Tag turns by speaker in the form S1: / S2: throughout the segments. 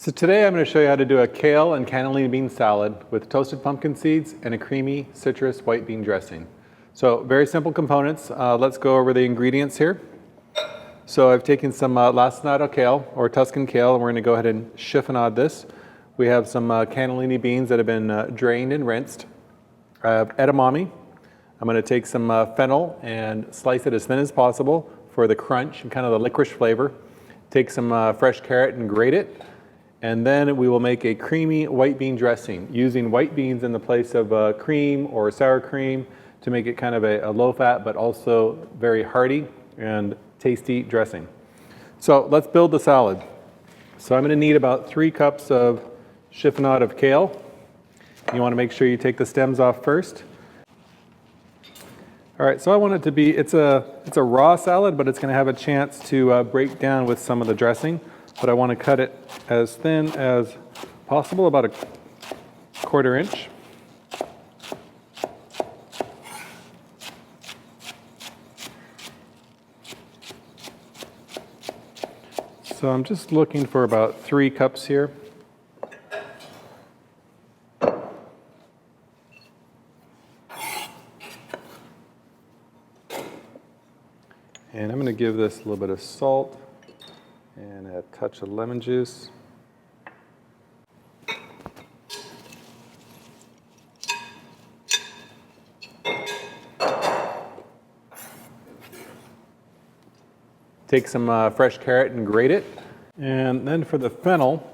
S1: So today I'm going to show you how to do a kale and cannellini bean salad with toasted pumpkin seeds and a creamy citrus white bean dressing. So very simple components. Let's go over the ingredients here. So I've taken some lacinato kale or Tuscan kale, and we're going to go ahead and chiffonade this. We have some cannellini beans that have been drained and rinsed. I have edamame. I'm going to take some fennel and slice it as thin as possible for the crunch and kind of the licorice flavor. Take some fresh carrot and grate it. And then we will make a creamy white bean dressing using white beans in the place of cream or sour cream to make it kind of a low-fat but also very hearty and tasty dressing. So let's build the salad. So I'm going to need about 3 cups of chiffonade of kale. You want to make sure you take the stems off first. All right, so I want it to be, it's a raw salad, but it's going to have a chance to break down with some of the dressing. But I want to cut it as thin as possible, about a 1/4 inch. So I'm just looking for about 3 cups here. And I'm going to give this a little bit of salt and a touch of lemon juice. Take some fresh carrot and grate it. And then for the fennel,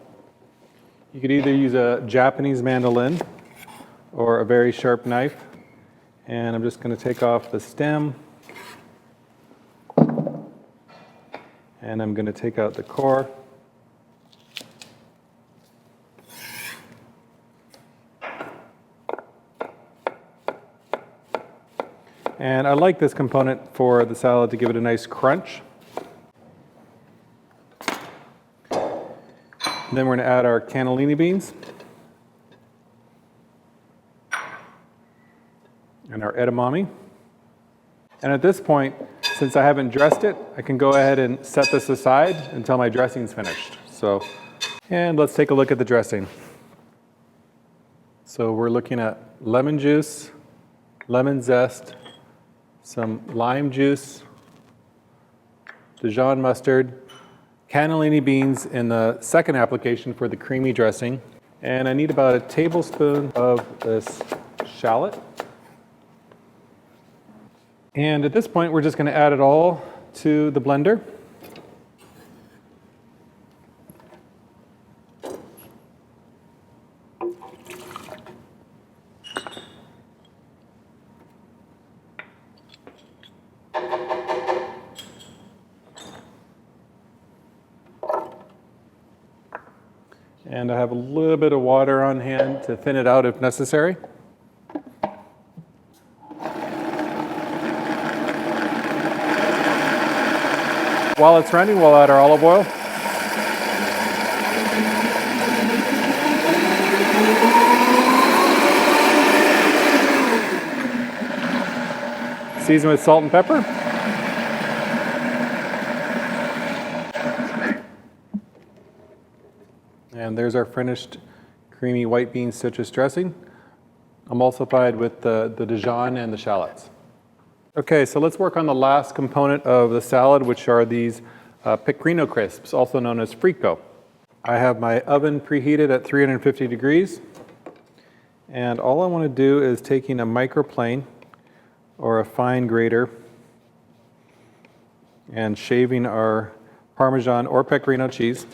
S1: you could either use a Japanese mandolin or a very sharp knife. And I'm just going to take off the stem. And I'm going to take out the core. And I like this component for the salad to give it a nice crunch. And then we're going to add our cannellini beans and our edamame. And at this point, since I haven't dressed it, I can go ahead and set this aside until my dressing's finished. And let's take a look at the dressing. So we're looking at lemon juice, lemon zest, some lime juice, Dijon mustard, cannellini beans in the second application for the creamy dressing. And I need about a tablespoon of this shallot. And at this point, we're just going to add it all to the blender. And I have a little bit of water on hand to thin it out if necessary. While it's running, we'll add our olive oil. Season with salt and pepper. And there's our finished creamy white bean citrus dressing, emulsified with the Dijon and the shallots. Okay, so let's work on the last component of the salad, which are these Pecorino crisps, also known as frico. I have my oven preheated at 350 degrees. And all I want to do is taking a microplane or a fine grater and shaving our Parmesan or Pecorino cheese.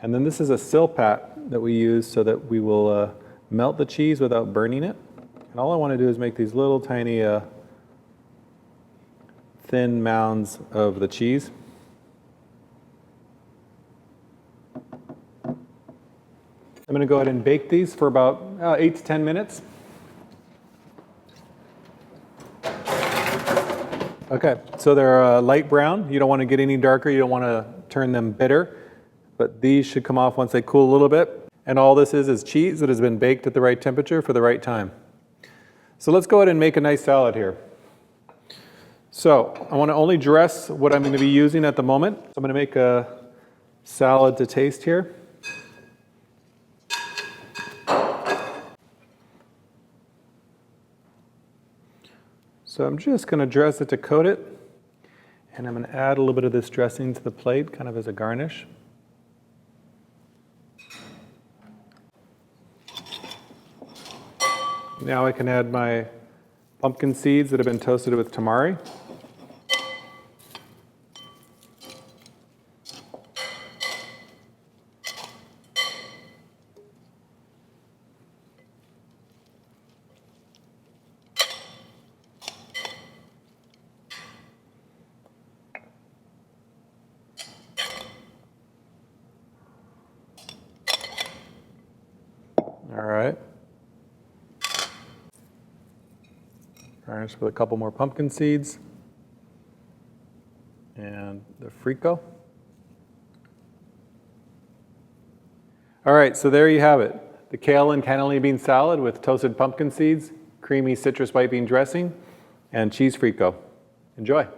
S1: And then this is a silpat that we use so that we will melt the cheese without burning it. And all I want to do is make these little tiny thin mounds of the cheese. I'm going to go ahead and bake these for about 8 to 10 minutes. Okay, so they're light brown. You don't want to get any darker. You don't want to turn them bitter. But these should come off once they cool a little bit. And all this is cheese that has been baked at the right temperature for the right time. So let's go ahead and make a nice salad here. So I want to only dress what I'm going to be using at the moment. So I'm going to make a salad to taste here. So I'm just going to dress it to coat it, and I'm going to add a little bit of this dressing to the plate, kind of as a garnish. Now I can add my pumpkin seeds that have been toasted with tamari. All right. Garnish with a couple more pumpkin seeds and the frico. All right, so there you have it. The kale and cannellini bean salad with toasted pumpkin seeds, creamy citrus white bean dressing, and cheese frico. Enjoy.